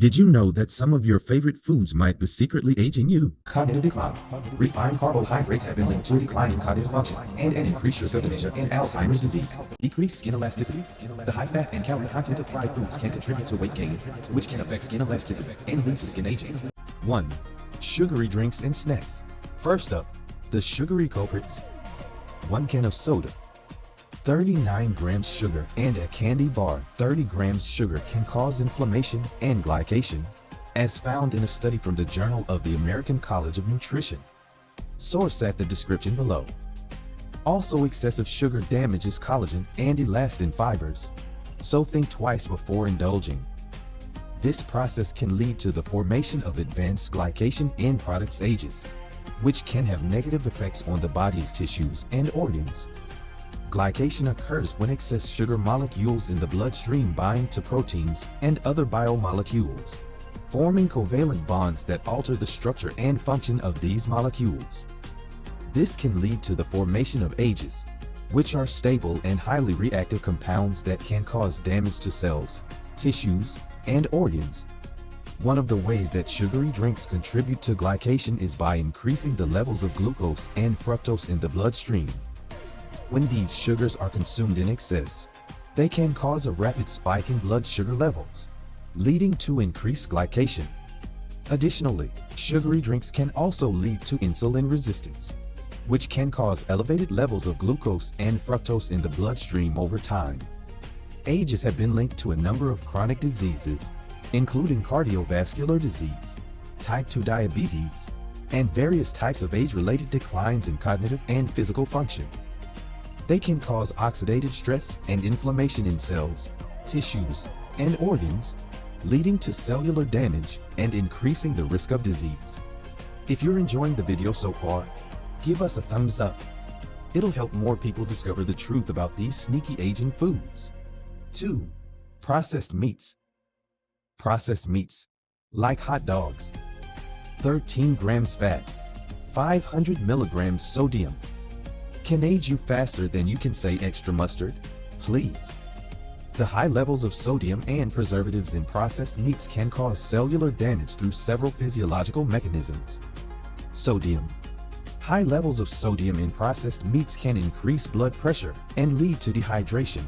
Did you know that some of your favorite foods might be secretly aging you? Cognitive decline. Refined carbohydrates have been linked to a decline in cognitive function and an increased risk of dementia and Alzheimer's disease. Decreased skin elasticity. The high fat and calorie content of fried foods can contribute to weight gain, which can affect skin elasticity and lead to skin aging. 1. Sugary drinks and snacks. First up, the sugary culprits. 1 can of soda, 39 grams sugar, and a candy bar, 30 grams sugar, can cause inflammation and glycation, as found in a study from the Journal of the American College of Nutrition. Source at the description below. Also, excessive sugar damages collagen and elastin fibers, so think twice before indulging. This process can lead to the formation of advanced glycation in products ages, which can have negative effects on the body's tissues and organs. Glycation occurs when excess sugar molecules in the bloodstream bind to proteins and other biomolecules, forming covalent bonds that alter the structure and function of these molecules. This can lead to the formation of AGEs, which are stable and highly reactive compounds that can cause damage to cells, tissues, and organs. One of the ways that sugary drinks contribute to glycation is by increasing the levels of glucose and fructose in the bloodstream. When these sugars are consumed in excess, they can cause a rapid spike in blood sugar levels, leading to increased glycation. Additionally, sugary drinks can also lead to insulin resistance, which can cause elevated levels of glucose and fructose in the bloodstream over time. AGEs have been linked to a number of chronic diseases, including cardiovascular disease, type 2 diabetes, and various types of age-related declines in cognitive and physical function. They can cause oxidative stress and inflammation in cells, tissues, and organs, leading to cellular damage and increasing the risk of disease. If you're enjoying the video so far, give us a thumbs up. It'll help more people discover the truth about these sneaky aging foods. 2. Processed meats. Processed meats, like hot dogs, 13 grams fat, 500 milligrams sodium, can age you faster than you can say extra mustard, please. The high levels of sodium and preservatives in processed meats can cause cellular damage through several physiological mechanisms. Sodium. High levels of sodium in processed meats can increase blood pressure and lead to dehydration,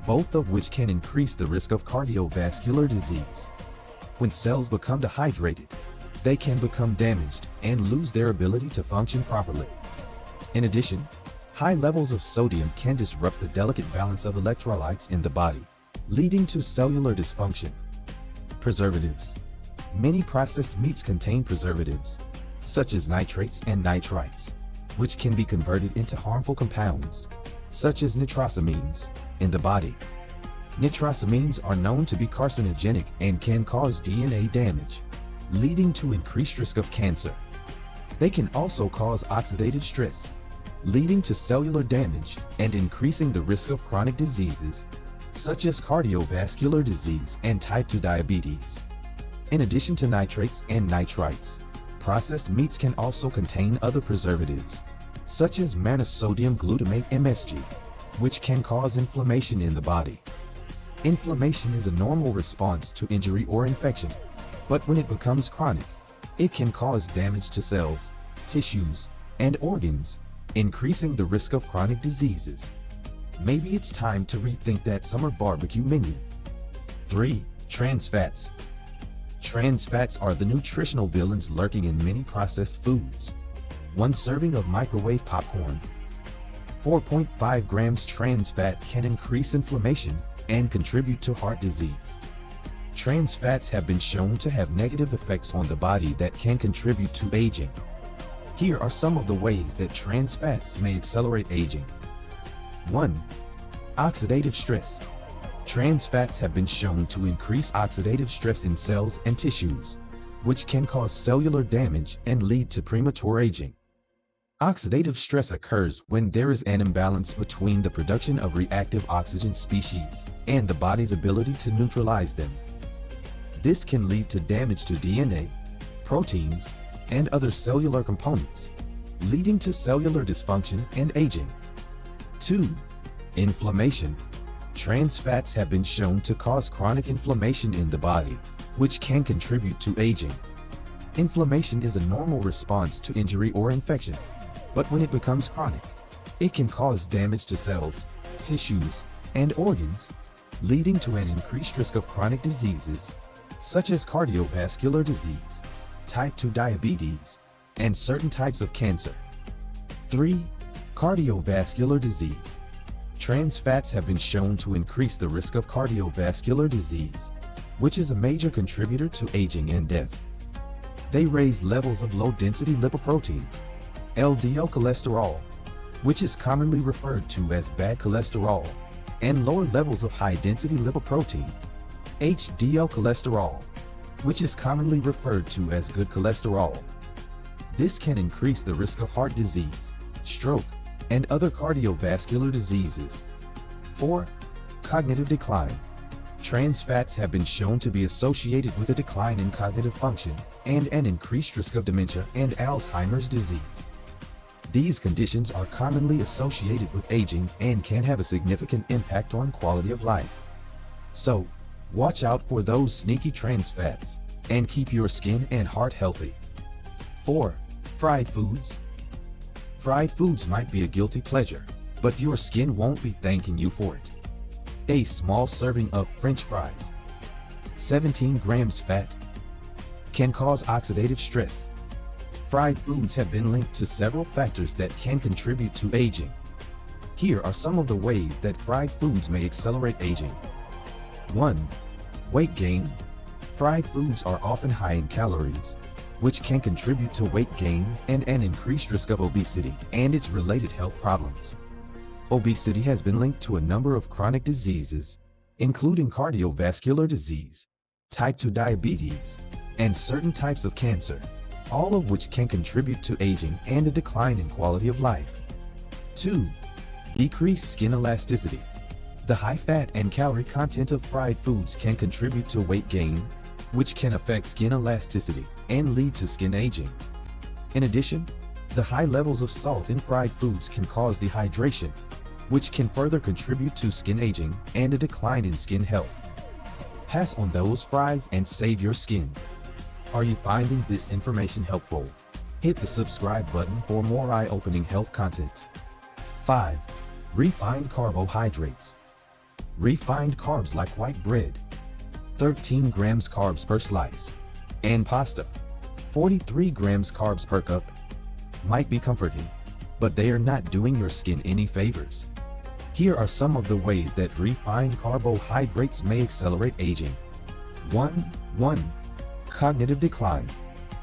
both of which can increase the risk of cardiovascular disease. When cells become dehydrated, they can become damaged and lose their ability to function properly. In addition, high levels of sodium can disrupt the delicate balance of electrolytes in the body, leading to cellular dysfunction. Preservatives. Many processed meats contain preservatives, such as nitrates and nitrites, which can be converted into harmful compounds, such as nitrosamines, in the body. Nitrosamines are known to be carcinogenic and can cause DNA damage, leading to increased risk of cancer. They can also cause oxidative stress, leading to cellular damage and increasing the risk of chronic diseases, such as cardiovascular disease and type 2 diabetes. In addition to nitrates and nitrites, processed meats can also contain other preservatives, such as monosodium glutamate (MSG), which can cause inflammation in the body. Inflammation is a normal response to injury or infection, but when it becomes chronic, it can cause damage to cells, tissues, and organs, increasing the risk of chronic diseases. Maybe it's time to rethink that summer barbecue menu. 3. Trans fats. Trans fats are the nutritional villains lurking in many processed foods. 1 serving of microwave popcorn, 4.5 grams trans fat, can increase inflammation and contribute to heart disease. Trans fats have been shown to have negative effects on the body that can contribute to aging. Here are some of the ways that trans fats may accelerate aging. 1. Oxidative stress. Trans fats have been shown to increase oxidative stress in cells and tissues, which can cause cellular damage and lead to premature aging. Oxidative stress occurs when there is an imbalance between the production of reactive oxygen species and the body's ability to neutralize them. This can lead to damage to DNA, proteins, and other cellular components, leading to cellular dysfunction and aging. 2. Inflammation. Trans fats have been shown to cause chronic inflammation in the body, which can contribute to aging. Inflammation is a normal response to injury or infection, but when it becomes chronic, it can cause damage to cells, tissues, and organs, leading to an increased risk of chronic diseases such as cardiovascular disease, type 2 diabetes, and certain types of cancer. 3. Cardiovascular disease. Trans fats have been shown to increase the risk of cardiovascular disease, which is a major contributor to aging and death. They raise levels of low-density lipoprotein, LDL cholesterol, which is commonly referred to as bad cholesterol, and lower levels of high-density lipoprotein, HDL cholesterol, which is commonly referred to as good cholesterol. This can increase the risk of heart disease, stroke, and other cardiovascular diseases. 4. Cognitive decline. Trans fats have been shown to be associated with a decline in cognitive function and an increased risk of dementia and Alzheimer's disease. These conditions are commonly associated with aging and can have a significant impact on quality of life. So, watch out for those sneaky trans fats and keep your skin and heart healthy. 4. Fried foods. Fried foods might be a guilty pleasure, but your skin won't be thanking you for it. A small serving of French fries, 17 grams fat, can cause oxidative stress. Fried foods have been linked to several factors that can contribute to aging. Here are some of the ways that fried foods may accelerate aging. 1. Weight gain. Fried foods are often high in calories, which can contribute to weight gain and an increased risk of obesity and its related health problems. Obesity has been linked to a number of chronic diseases, including cardiovascular disease, type 2 diabetes, and certain types of cancer, all of which can contribute to aging and a decline in quality of life. 2. Decreased skin elasticity. The high fat and calorie content of fried foods can contribute to weight gain, which can affect skin elasticity and lead to skin aging. In addition, the high levels of salt in fried foods can cause dehydration, which can further contribute to skin aging and a decline in skin health. Pass on those fries and save your skin. Are you finding this information helpful? Hit the subscribe button for more eye-opening health content. 5. Refined carbohydrates. Refined carbs like white bread, 13 grams carbs per slice, and pasta, 43 grams carbs per cup, might be comforting, but they are not doing your skin any favors. Here are some of the ways that refined carbohydrates may accelerate aging. 1. Cognitive decline.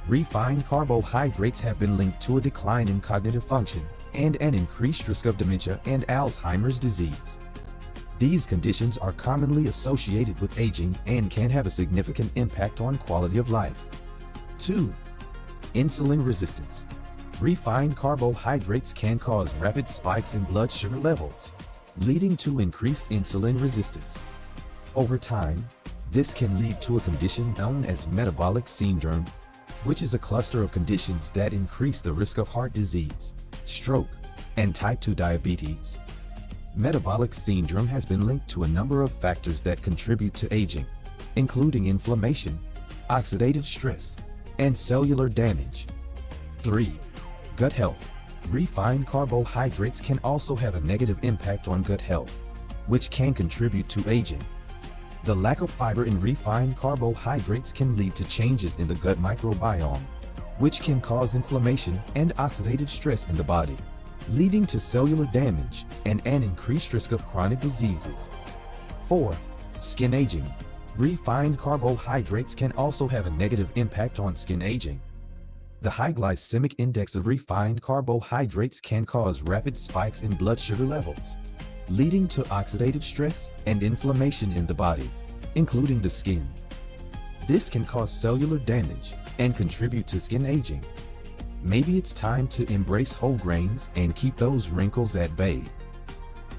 Refined carbohydrates have been linked to a decline in cognitive function and an increased risk of dementia and Alzheimer's disease. These conditions are commonly associated with aging and can have a significant impact on quality of life. 2. Insulin resistance. Refined carbohydrates can cause rapid spikes in blood sugar levels, leading to increased insulin resistance. Over time, this can lead to a condition known as metabolic syndrome, which is a cluster of conditions that increase the risk of heart disease, stroke, and type 2 diabetes. Metabolic syndrome has been linked to a number of factors that contribute to aging, including inflammation, oxidative stress, and cellular damage. 3. Gut health. Refined carbohydrates can also have a negative impact on gut health, which can contribute to aging. The lack of fiber in refined carbohydrates can lead to changes in the gut microbiome, which can cause inflammation and oxidative stress in the body, leading to cellular damage and an increased risk of chronic diseases. 4. Skin aging. Refined carbohydrates can also have a negative impact on skin aging. The high glycemic index of refined carbohydrates can cause rapid spikes in blood sugar levels, leading to oxidative stress and inflammation in the body, including the skin. This can cause cellular damage and contribute to skin aging. Maybe it's time to embrace whole grains and keep those wrinkles at bay.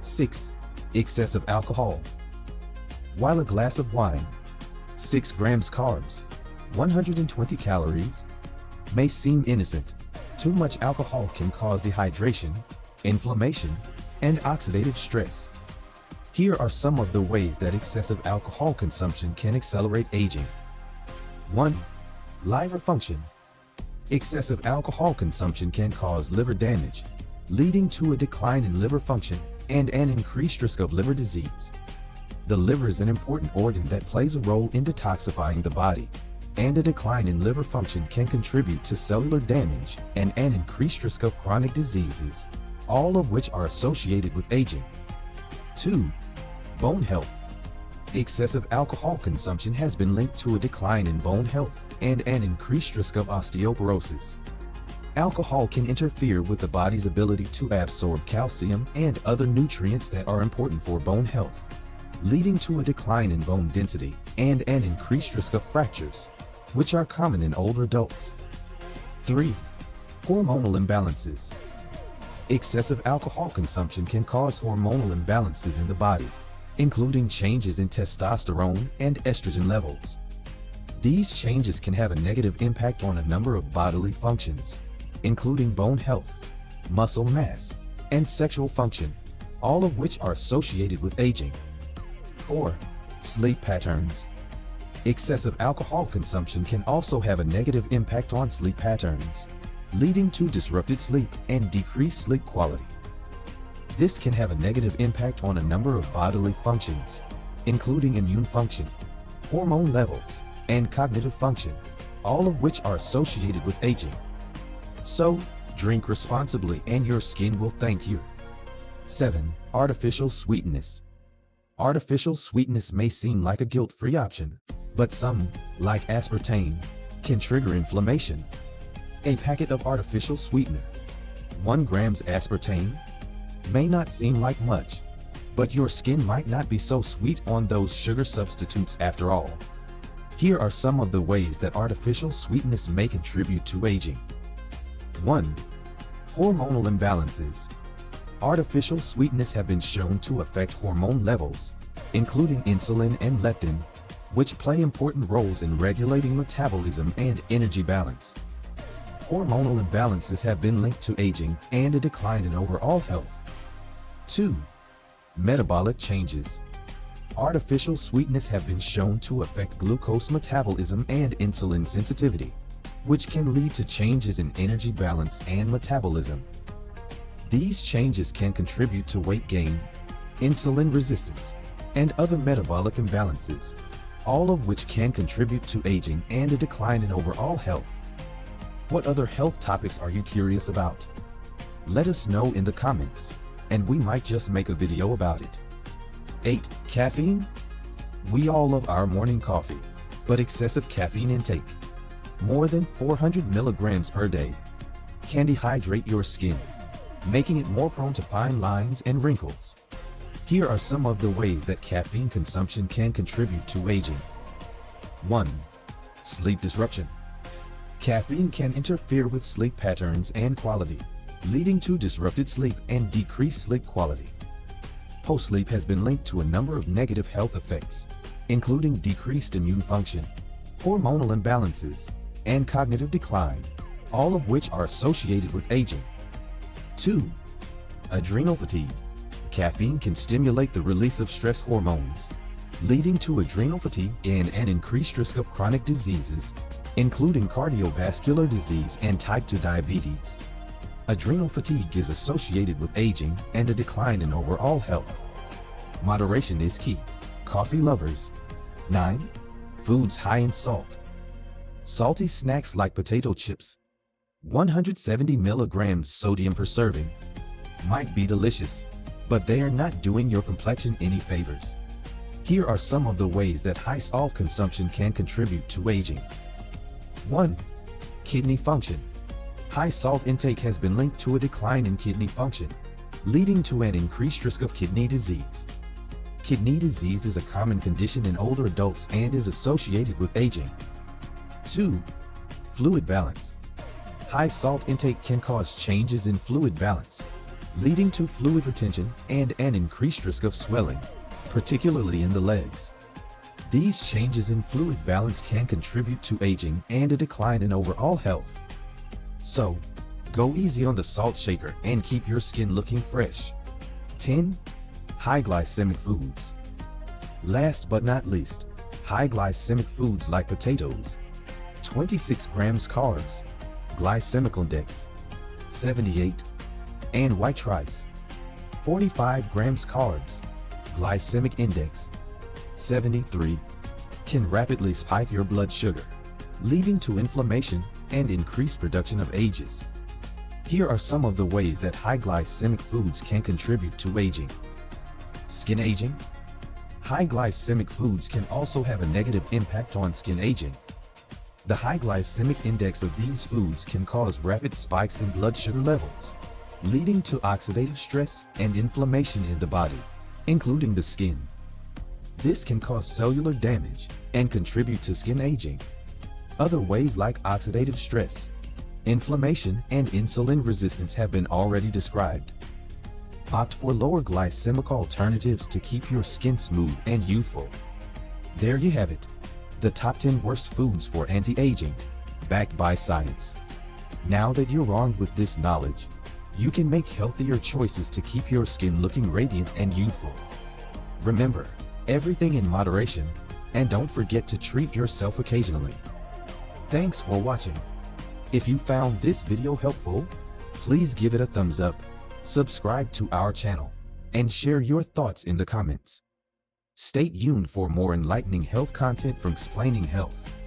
6. Excessive alcohol. While a glass of wine, 6 grams carbs, 120 calories, may seem innocent, too much alcohol can cause dehydration, inflammation, and oxidative stress. Here are some of the ways that excessive alcohol consumption can accelerate aging. 1. Liver function. Excessive alcohol consumption can cause liver damage, leading to a decline in liver function and an increased risk of liver disease. The liver is an important organ that plays a role in detoxifying the body, and a decline in liver function can contribute to cellular damage and an increased risk of chronic diseases, all of which are associated with aging. 2. Bone health. Excessive alcohol consumption has been linked to a decline in bone health and an increased risk of osteoporosis. Alcohol can interfere with the body's ability to absorb calcium and other nutrients that are important for bone health, leading to a decline in bone density and an increased risk of fractures, which are common in older adults. 3. Hormonal imbalances. Excessive alcohol consumption can cause hormonal imbalances in the body, including changes in testosterone and estrogen levels. These changes can have a negative impact on a number of bodily functions, including bone health, muscle mass, and sexual function, all of which are associated with aging. 4. Sleep patterns. Excessive alcohol consumption can also have a negative impact on sleep patterns, leading to disrupted sleep and decreased sleep quality. This can have a negative impact on a number of bodily functions, including immune function, hormone levels, and cognitive function, all of which are associated with aging. So, drink responsibly and your skin will thank you. 7. Artificial sweetness. Artificial sweetness may seem like a guilt-free option, but some, like aspartame, can trigger inflammation. A packet of artificial sweetener, 1 gram aspartame, may not seem like much, but your skin might not be so sweet on those sugar substitutes after all. Here are some of the ways that artificial sweetness may contribute to aging. 1. Hormonal imbalances. Artificial sweeteners have been shown to affect hormone levels, including insulin and leptin, which play important roles in regulating metabolism and energy balance. Hormonal imbalances have been linked to aging and a decline in overall health. 2. Metabolic changes. Artificial sweeteners have been shown to affect glucose metabolism and insulin sensitivity, which can lead to changes in energy balance and metabolism. These changes can contribute to weight gain, insulin resistance, and other metabolic imbalances, all of which can contribute to aging and a decline in overall health. What other health topics are you curious about? Let us know in the comments, and we might just make a video about it. 8. Caffeine. We all love our morning coffee, but excessive caffeine intake, more than 400 milligrams per day, can dehydrate your skin, making it more prone to fine lines and wrinkles. Here are some of the ways that caffeine consumption can contribute to aging. 1. Sleep disruption. Caffeine can interfere with sleep patterns and quality, leading to disrupted sleep and decreased sleep quality. Post-sleep has been linked to a number of negative health effects, including decreased immune function, hormonal imbalances, and cognitive decline, all of which are associated with aging. 2. Adrenal fatigue. Caffeine can stimulate the release of stress hormones, leading to adrenal fatigue and an increased risk of chronic diseases, including cardiovascular disease and type 2 diabetes. Adrenal fatigue is associated with aging and a decline in overall health. Moderation is key. Coffee lovers. 9. Foods high in salt. Salty snacks like potato chips, 170 milligrams sodium per serving, might be delicious, but they are not doing your complexion any favors. Here are some of the ways that high salt consumption can contribute to aging. 1. Kidney function. High salt intake has been linked to a decline in kidney function, leading to an increased risk of kidney disease. Kidney disease is a common condition in older adults and is associated with aging. 2. Fluid balance. High salt intake can cause changes in fluid balance, leading to fluid retention and an increased risk of swelling, particularly in the legs. These changes in fluid balance can contribute to aging and a decline in overall health. So, go easy on the salt shaker and keep your skin looking fresh. 10. High glycemic foods. Last but not least, high glycemic foods like potatoes, 26 grams carbs, glycemic index 78, and white rice, 45 grams carbs, glycemic index 73, can rapidly spike your blood sugar, leading to inflammation and increased production of ages. Here are some of the ways that high glycemic foods can contribute to aging. Skin aging. High glycemic foods can also have a negative impact on skin aging. The high glycemic index of these foods can cause rapid spikes in blood sugar levels, leading to oxidative stress and inflammation in the body, including the skin. This can cause cellular damage and contribute to skin aging. Other ways like oxidative stress, inflammation, and insulin resistance have been already described. Opt for lower glycemic alternatives to keep your skin smooth and youthful. There you have it, the top 10 worst foods for anti-aging, backed by science. Now that you're armed with this knowledge, you can make healthier choices to keep your skin looking radiant and youthful. Remember, everything in moderation, and don't forget to treat yourself occasionally. Thanks for watching. If you found this video helpful, please give it a thumbs up, subscribe to our channel, and share your thoughts in the comments. Stay tuned for more enlightening health content from Explaining Health.